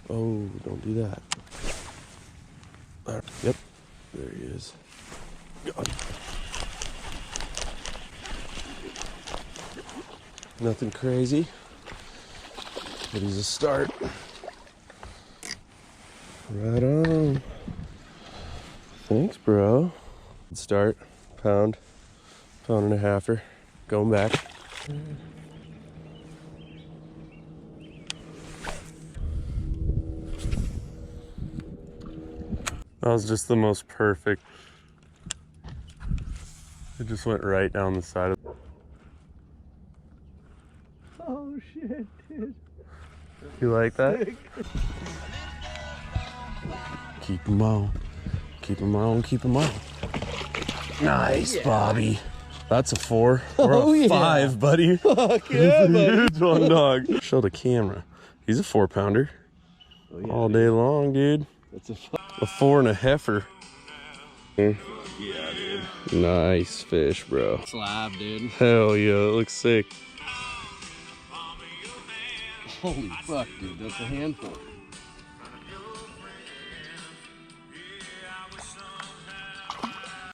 Oh, don't do that. Yep, there he is. God. Nothing crazy, but he's a start. Right on. Thanks, bro. Start, pound and a halfer, going back. That was just the most perfect. It just went right down the side of. Oh shit, dude. You like that? Keep him on. Keep him on, keep him on. Nice, Bobby. That's a 4 or a 5, buddy. Fuck yeah, buddy. Huge one, dog. Show the camera. He's a 4-pounder. All day long, dude. That's A 4 and a heifer. yeah, dude. Nice fish, bro. Slab, dude. Hell yeah, it looks sick. Holy fuck, dude. That's a handful.